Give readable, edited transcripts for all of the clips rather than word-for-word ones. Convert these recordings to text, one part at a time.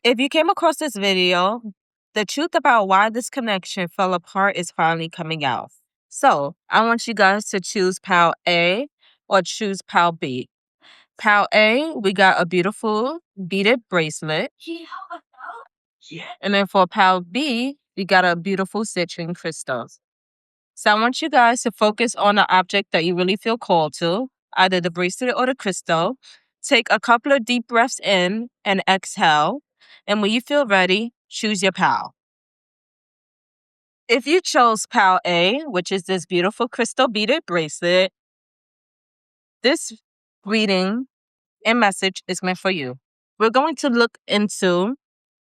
If you came across this video, the truth about why this connection fell apart is finally coming out. So I want you guys to choose pile A or choose pile B. Pile A, we got a beautiful beaded bracelet. And then for pile B, we got a beautiful citrine crystal. So I want you guys to focus on the object that you really feel called to, either the bracelet or the crystal. Take a couple of deep breaths in and exhale. And when you feel ready, choose your pal. If you chose pal A, which is this beautiful crystal beaded bracelet, this reading and message is meant for you. We're going to look into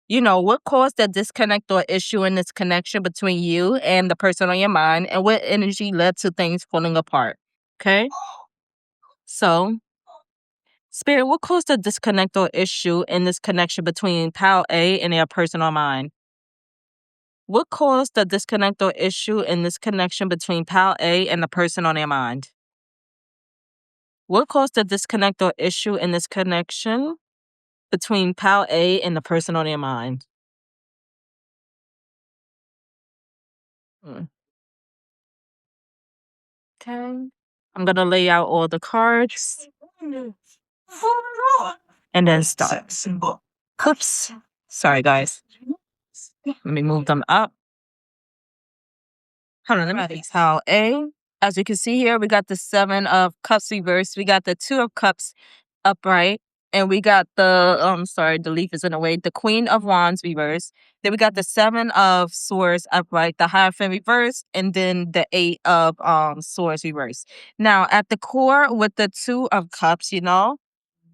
what caused the disconnect or issue in this connection between you and the person on your mind and what energy led to things falling apart. Okay? So, Spirit, what caused the disconnect or issue in this connection between pal A and their person on mind? What caused the disconnect or issue in this connection between pal A and the person on their mind? What caused the disconnect or issue in this connection between pal A and the person on their mind? Hmm. Okay. I'm going to lay out all the cards and then start. Oops. Sorry, guys. Let me move them up. Hold on, let me fix how A. As you can see here, we got the 7 of Cups reversed. We got the 2 of Cups upright. And we got the leaf is in the way, the Queen of Wands reversed. Then we got the 7 of Swords upright, the Hierophant reversed, and then the 8 of Swords reversed. Now, at the core with the 2 of Cups,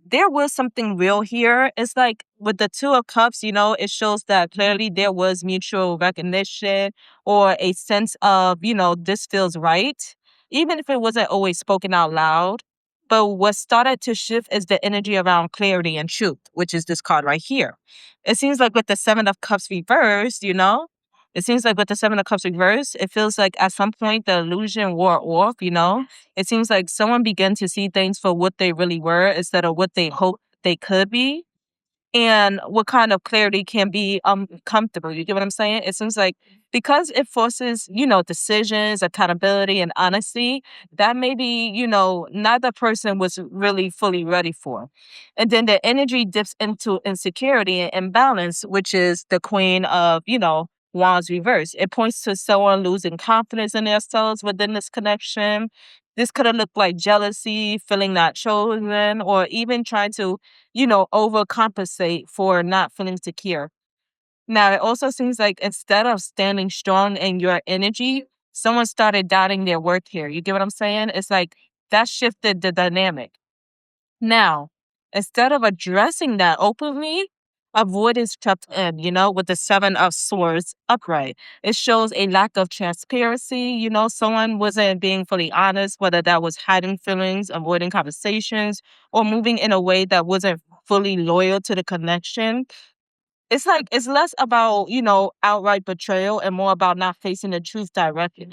there was something real here. It's like with the 2 of Cups, it shows that clearly there was mutual recognition or a sense of, this feels right, even if it wasn't always spoken out loud. But what started to shift is the energy around clarity and truth, which is this card right here. It seems like with the 7 of Cups reversed, it seems like with the 7 of Cups reversed, it feels like at some point the illusion wore off. It seems like someone began to see things for what they really were instead of what they hoped they could be. And what kind of clarity can be comfortable. You get what I'm saying? It seems like because it forces, decisions, accountability, and honesty, that maybe, neither person was really fully ready for. And then the energy dips into insecurity and imbalance, which is the Queen of, Wands reverse. It points to someone losing confidence in themselves within this connection. This could have looked like jealousy, feeling not chosen, or even trying to overcompensate for not feeling secure. Now, it also seems like instead of standing strong in your energy, someone started doubting their worth here. You get what I'm saying? It's like that shifted the dynamic. Now, instead of addressing that openly, avoidance crept in, with the 7 of Swords upright. It shows a lack of transparency. Someone wasn't being fully honest, whether that was hiding feelings, avoiding conversations, or moving in a way that wasn't fully loyal to the connection. It's like it's less about, outright betrayal and more about not facing the truth directly.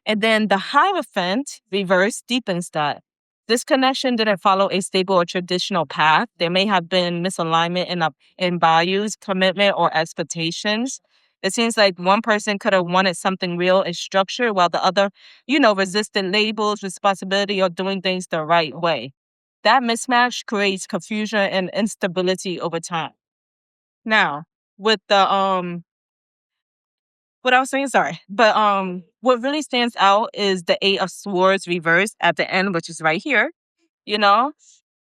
And then the Hierophant reverse deepens that. This connection didn't follow a stable or traditional path. There may have been misalignment in values, commitment, or expectations. It seems like one person could have wanted something real and structured, while the other, resisted labels, responsibility, or doing things the right way. That mismatch creates confusion and instability over time. Now, with the what I was saying, sorry. But what really stands out is the 8 of Swords reversed at the end, which is right here. You know,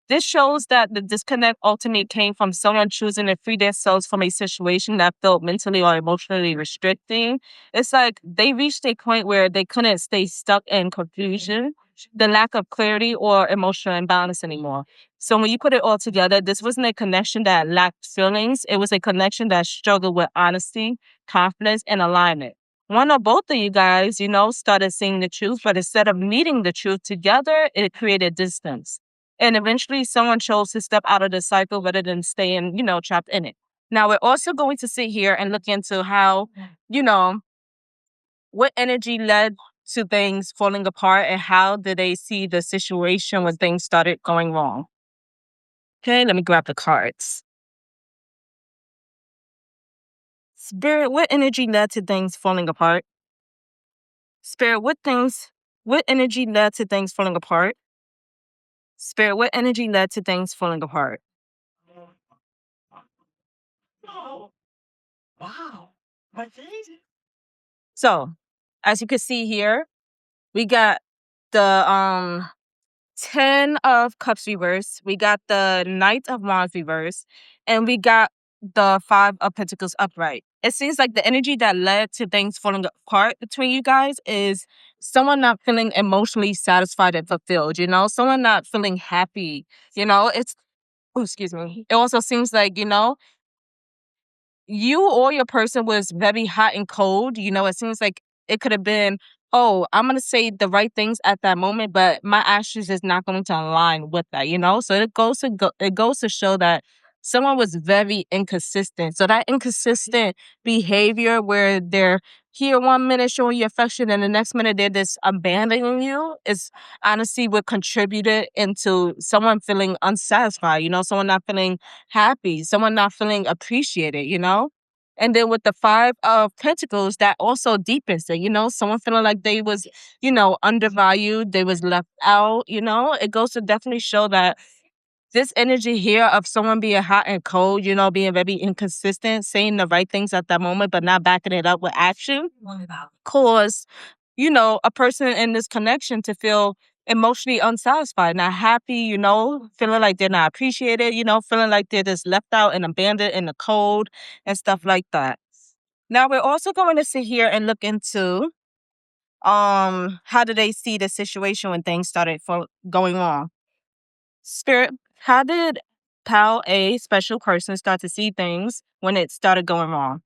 this shows that the disconnect ultimately came from someone choosing to free themselves from a situation that felt mentally or emotionally restricting. It's like they reached a point where they couldn't stay stuck in confusion, the lack of clarity, or emotional imbalance anymore. So when you put it all together, this wasn't a connection that lacked feelings. It was a connection that struggled with honesty, confidence, and alignment. One or both of you guys, started seeing the truth, but instead of meeting the truth together, it created distance. And eventually someone chose to step out of the cycle rather than staying, trapped in it. Now we're also going to sit here and look into how, you know, what energy led to things falling apart and how did they see the situation when things started going wrong. Okay, let me grab the cards. Spirit, what energy led to things falling apart? Spirit, what energy led to things falling apart? Spirit, what energy led to things falling apart? So, as you can see here, we got the 10 of Cups reverse, we got the Knight of Wands reverse, and we got the 5 of Pentacles upright. It seems like the energy that led to things falling apart between you guys is someone not feeling emotionally satisfied and fulfilled, someone not feeling happy, oh, excuse me. It also seems like, you or your person was very hot and cold. It seems like it could have been, oh, I'm going to say the right things at that moment, but my actions is not going to align with that. So it goes to show that someone was very inconsistent. So that inconsistent behavior where they're here 1 minute showing you affection and the next minute they're just abandoning you is honestly what contributed into someone feeling unsatisfied, someone not feeling happy, someone not feeling appreciated. And then with the 5 of Pentacles, that also deepens it, someone feeling like they was, undervalued, they was left out. It goes to definitely show that this energy here of someone being hot and cold, being very inconsistent, saying the right things at that moment, but not backing it up with action, cause a person in this connection to feel emotionally unsatisfied, not happy, feeling like they're not appreciated, feeling like they're just left out and abandoned in the cold and stuff like that. Now we're also going to sit here and look into how do they see the situation when things started going wrong. Spirit, how did Pal A special person start to see things when it started going wrong?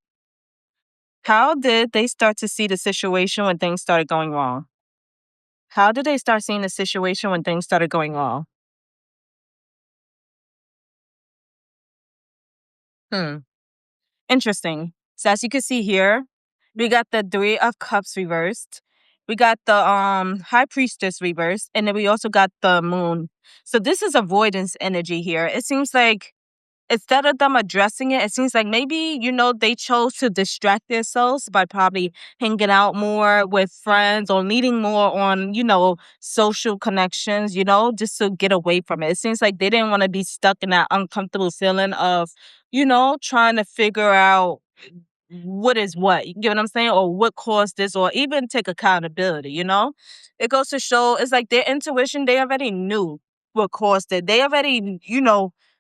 How did they start to see the situation when things started going wrong? How did they start seeing the situation when things started going wrong? Hmm. Interesting. So as you can see here, we got the 3 of Cups reversed. We got the High Priestess reversed, and then we also got the Moon. So this is avoidance energy here. It seems like instead of them addressing it, it seems like maybe, they chose to distract themselves by probably hanging out more with friends or leading more on, social connections, just to get away from it. It seems like they didn't want to be stuck in that uncomfortable feeling of, trying to figure out what is what, you get what I'm saying? Or what caused this, or even take accountability. It goes to show it's like their intuition, they already knew what caused it. They already,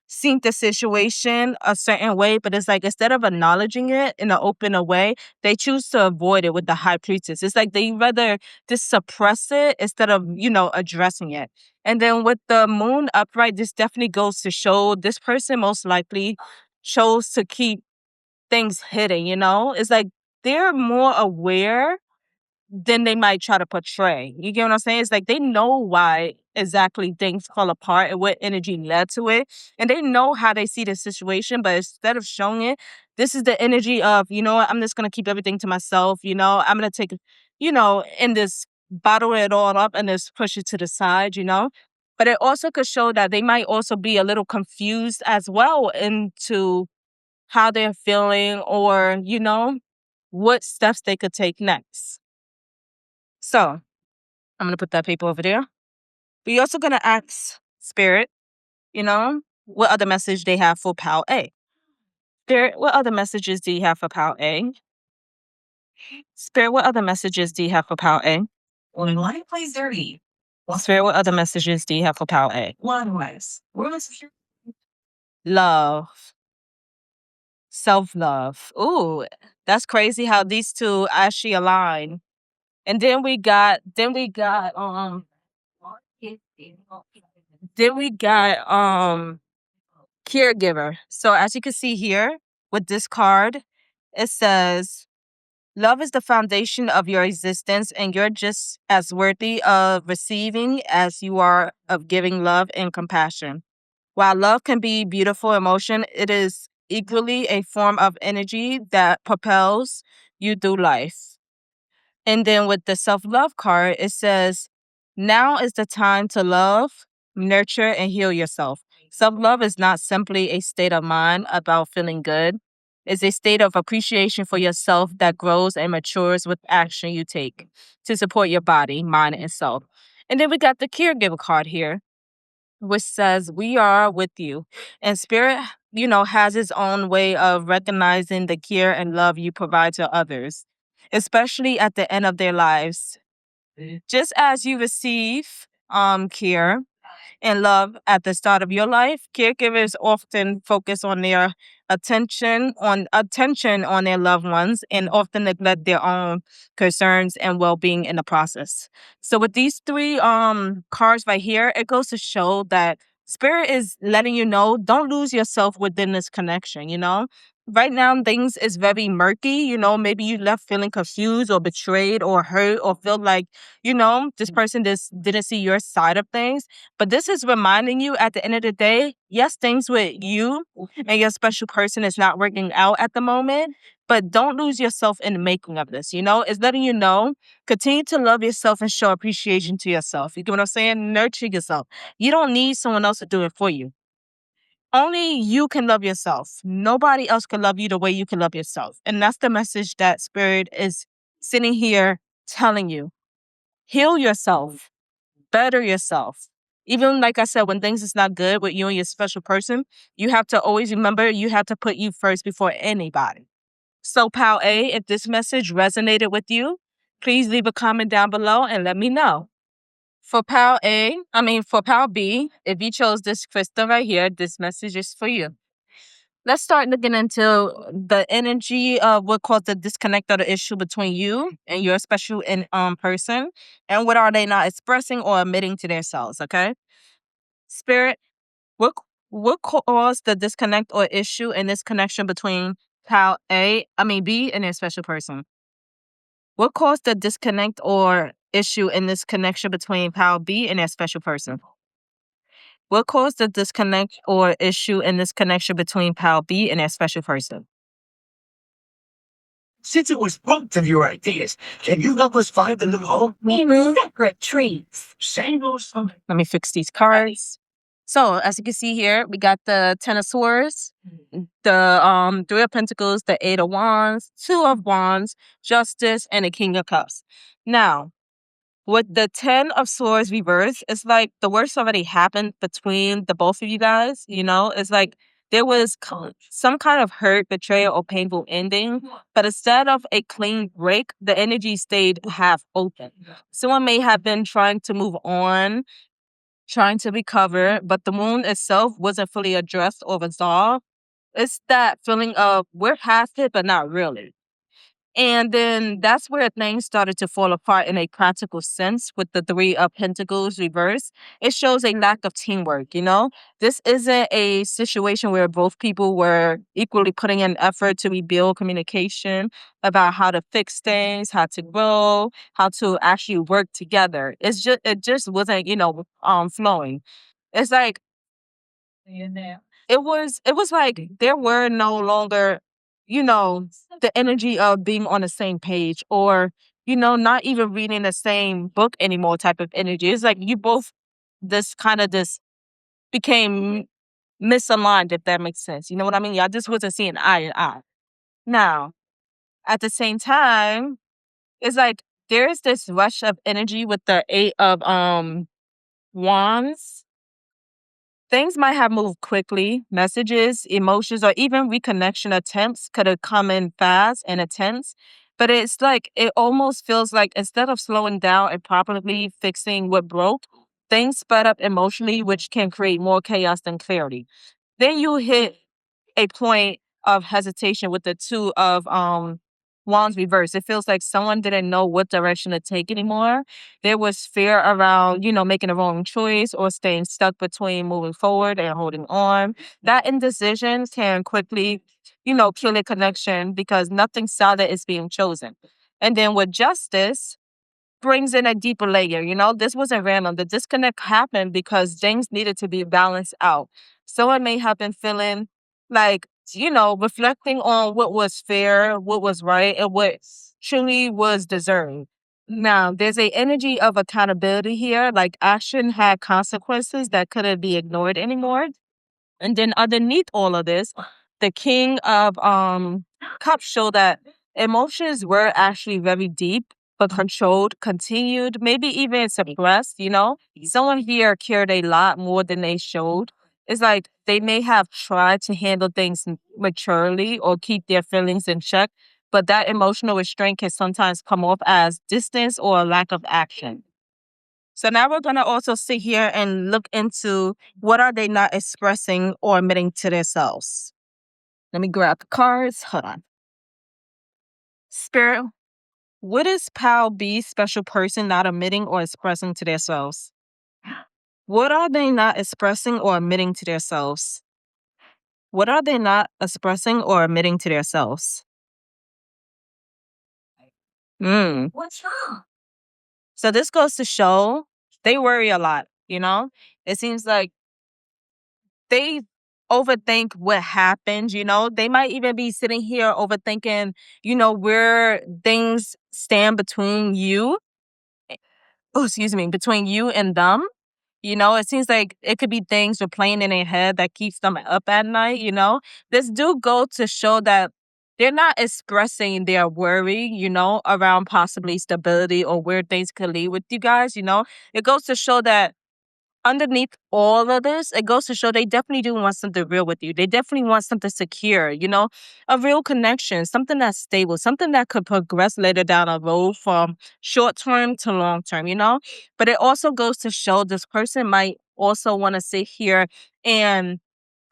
seen the situation a certain way, but it's like instead of acknowledging it in an open way, they choose to avoid it with the High Priestess. It's like they rather just suppress it instead of, addressing it. And then with the Moon upright, this definitely goes to show this person most likely chose to keep things hidden. It's like they're more aware than they might try to portray. You get what I'm saying? It's like they know why exactly things fall apart and what energy led to it. And they know how they see the situation, but instead of showing it, this is the energy of, what, I'm just gonna keep everything to myself, I'm gonna take, and just bottle it all up and just push it to the side. But it also could show that they might also be a little confused as well into how they're feeling or, what steps they could take next. So I'm going to put that paper over there. We're also going to ask Spirit, what other message they have for Pal A. Spirit, what other messages do you have for Pal A? Spirit, what other messages do you have for Pal A? When life plays dirty. Spirit, what other messages do you have for Pal A? Love. Self-love. Ooh, that's crazy how these two actually align. And then we got caregiver. So as you can see here with this card, it says love is the foundation of your existence and you're just as worthy of receiving as you are of giving love and compassion. While love can be beautiful emotion, it is equally a form of energy that propels you through life. And then with the self-love card, it says, now is the time to love, nurture, and heal yourself. Self-love is not simply a state of mind about feeling good. It's a state of appreciation for yourself that grows and matures with action you take to support your body, mind, and soul. And then we got the caregiver card here, which says, "We are with you." And spirit, has its own way of recognizing the care and love you provide to others, especially at the end of their lives. Just as you receive care and love at the start of your life, caregivers often focus on their attention on their loved ones and often neglect their own concerns and well-being in the process. So with these three cards right here, it goes to show that spirit is letting you know, don't lose yourself within this connection. Right now things is very murky. Maybe you left feeling confused or betrayed or hurt or feel like, this person just didn't see your side of things. But this is reminding you at the end of the day, yes, things with you and your special person is not working out at the moment, but don't lose yourself in the making of this. It's letting you know, continue to love yourself and show appreciation to yourself. You get what I'm saying? Nurture yourself. You don't need someone else to do it for you. Only you can love yourself. Nobody else can love you the way you can love yourself. And that's the message that Spirit is sitting here telling you. Heal yourself, better yourself. Even like I said, when things is not good with you and your special person, you have to always remember you have to put you first before anybody. So, Pal A, if this message resonated with you, please leave a comment down below and let me know. For Pal B, if you chose this crystal right here, this message is for you. Let's start looking into the energy of what caused the disconnect or the issue between you and your special person, and what are they not expressing or admitting to themselves. Okay, Spirit, what what caused the disconnect or issue in this connection between B, and their special person? What caused the disconnect or issue in this connection between Pal B and their special person? What caused the disconnect or issue in this connection between Pal B and their special person? Since it was both of your ideas, can you help us find the new home? We move separate trees. Same old something. Let me fix these cards. So, as you can see here, we got the Ten of Swords, the Three of Pentacles, the Eight of Wands, Two of Wands, Justice, and the King of Cups. Now, with the Ten of Swords reverse, it's like the worst already happened between the both of you guys. It's like there was some kind of hurt, betrayal, or painful ending. But instead of a clean break, the energy stayed half open. Someone may have been trying to move on, trying to recover, but the wound itself wasn't fully addressed or resolved. It's that feeling of we're past it, but not really. And then that's where things started to fall apart in a practical sense with the Three of Pentacles reverse. It shows a lack of teamwork. This isn't a situation where both people were equally putting in effort to rebuild communication about how to fix things, how to grow, how to actually work together. It just wasn't, flowing. It's like it was like there were no longer, you know, the energy of being on the same page, or, not even reading the same book anymore type of energy. It's like you both this became misaligned, if that makes sense. You know what I mean? Y'all just wasn't seeing eye to eye. Now, at the same time, it's like there's this rush of energy with the Eight of Wands. Things might have moved quickly. Messages, emotions, or even reconnection attempts could have come in fast and intense. But it's like, it almost feels like instead of slowing down and properly fixing what broke, things sped up emotionally, which can create more chaos than clarity. Then you hit a point of hesitation with the Two of Wands reverse. It feels like someone didn't know what direction to take anymore. There was fear around, making the wrong choice or staying stuck between moving forward and holding on. That indecision can quickly, kill a connection because nothing solid is being chosen. And then with justice, brings in a deeper layer. This wasn't random. The disconnect happened because things needed to be balanced out. Someone may have been feeling like, reflecting on what was fair, what was right, and what truly was deserved. Now, there's a energy of accountability here, like action had consequences that couldn't be ignored anymore. And then underneath all of this, The King of Cups show that emotions were actually very deep, but controlled, continued, maybe even suppressed, you know? Someone here cared a lot more than they showed. It's like they may have tried to handle things maturely or keep their feelings in check, but that emotional restraint can sometimes come off as distance or a lack of action. So now we're going to also sit here and look into what are they not expressing or admitting to themselves. Let me grab the cards. Hold on. Spirit, what is Pal B's special person not admitting or expressing to themselves? What are they not expressing or admitting to themselves? What are they not expressing or admitting to themselves? What's wrong? So this goes to show they worry a lot, you know? It seems like they overthink what happened, you know? They might even be sitting here overthinking, you know, where things stand between you. Oh, excuse me, between you and them. You know, it seems like it could be things are playing in their head that keeps them up at night, you know? This do go to show that they're not expressing their worry, you know, around possibly stability or where things could lead with you guys, you know? It goes to show that underneath all of this, it goes to show they definitely do want something real with you. They definitely want something secure, you know, a real connection, something that's stable, something that could progress later down the road from short term to long term, you know. But it also goes to show this person might also want to sit here and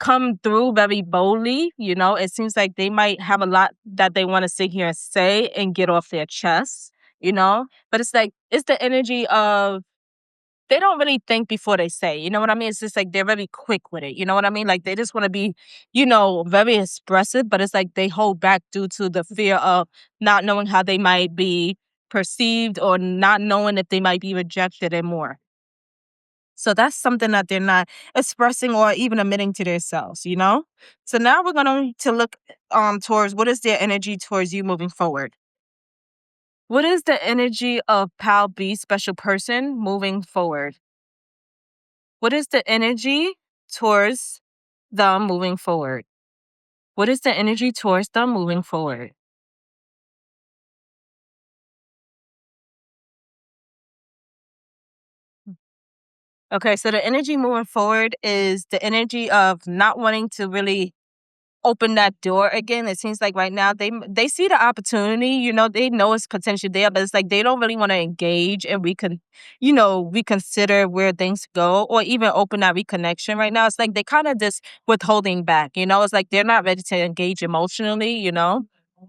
come through very boldly, you know. It seems like they might have a lot that they want to sit here and say and get off their chest, you know. But it's like, it's the energy of they don't really think before they say, you know what I mean? It's just like they're very quick with it. You know what I mean? Like they just want to be, you know, very expressive, but it's like they hold back due to the fear of not knowing how they might be perceived or not knowing if they might be rejected and more. So that's something that they're not expressing or even admitting to themselves, you know? So now we're going to look towards what is their energy towards you moving forward. What is the energy of Pal B special person moving forward? What is the energy towards them moving forward? What is the energy towards them moving forward? Okay, so the energy moving forward is the energy of not wanting to really open that door again. It seems like right now they see the opportunity, you know, they know it's potential there, but it's like they don't really want to engage and you know, reconsider where things go or even open that reconnection right now. It's like they kind of just withholding back, you know, it's like they're not ready to engage emotionally, you know,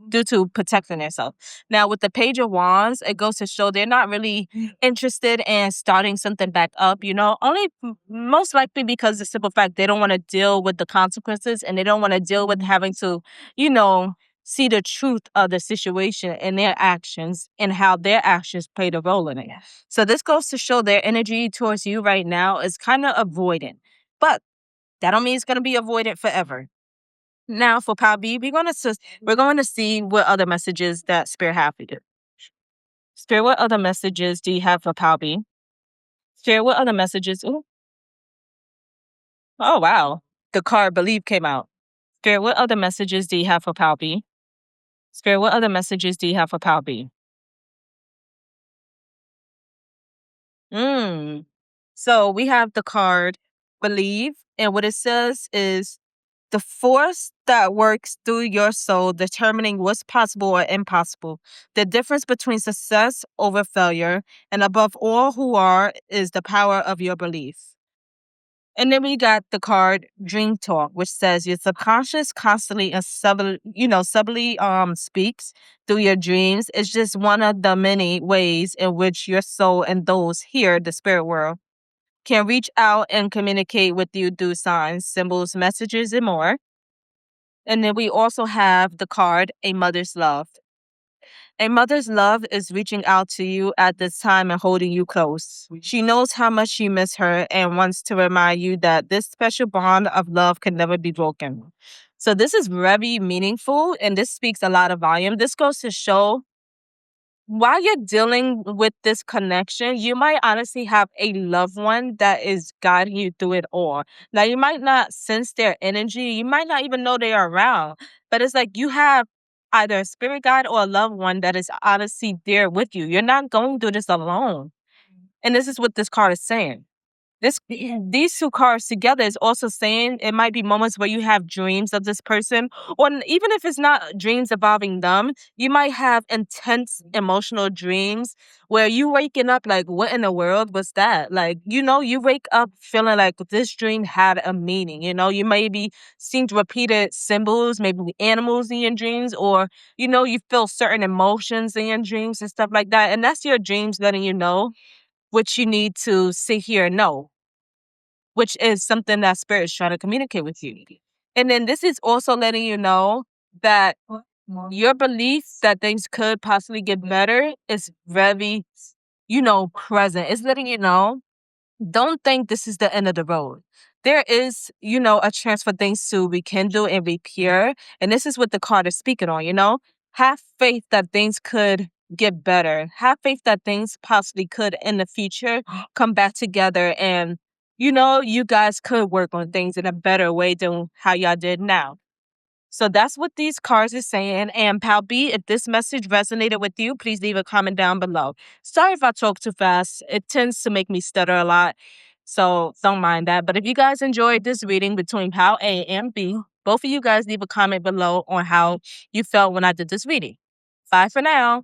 due to protecting themselves. Now, with the Page of Wands, it goes to show they're not really interested in starting something back up, you know, only most likely because the simple fact they don't want to deal with the consequences and they don't want to deal with having to, you know, see the truth of the situation and their actions and how their actions played a role in it. So this goes to show their energy towards you right now is kind of avoidant, but that don't mean it's going to be avoidant forever. Now for Pal B, we're going to see what other messages that Spirit have for you. Spirit, what other messages do you have for Pal B? Spirit, what other messages? Ooh, oh wow, the card Believe came out. Spirit, what other messages do you have for Pal B? Spirit, what other messages do you have for Pal B? Mm. So we have the card Believe, and what it says is the force that works through your soul, determining what's possible or impossible, the difference between success over failure, and above all, who are, is the power of your belief. And then we got the card Dream Talk, which says your subconscious constantly and subtly speaks through your dreams. It's just one of the many ways in which your soul and those here, the spirit world, can reach out and communicate with you through signs, symbols, messages, and more. And then we also have the card, A Mother's Love. A mother's love is reaching out to you at this time and holding you close. She knows how much you miss her and wants to remind you that this special bond of love can never be broken. So this is very meaningful and this speaks a lot of volume. This goes to show while you're dealing with this connection, you might honestly have a loved one that is guiding you through it all. Now, you might not sense their energy, you might not even know they are around, but it's like you have either a spirit guide or a loved one that is honestly there with you. You're not going through this alone. And this is what this card is saying. These two cards together is also saying it might be moments where you have dreams of this person, or even if it's not dreams involving them, you might have intense emotional dreams where you waking up like, what in the world was that? Like, you wake up feeling like this dream had a meaning. You maybe seen repeated symbols, maybe animals in your dreams, or you feel certain emotions in your dreams and stuff like that. And that's your dreams letting you know what you need to sit here and know, which is something that spirit is trying to communicate with you. And then this is also letting you know that your belief that things could possibly get better is very, present. It's letting you know, don't think this is the end of the road. There is, a chance for things to rekindle and repair. And this is what the card is speaking on. Have faith that things could get better. Have faith that things possibly could in the future come back together, and you guys could work on things in a better way than how y'all did now. So that's what these cards are saying. And Pal B, if this message resonated with you, please leave a comment down below. Sorry if I talk too fast. It tends to make me stutter a lot. So don't mind that. But if you guys enjoyed this reading between Pal A and B, both of you guys leave a comment below on how you felt when I did this reading. Bye for now.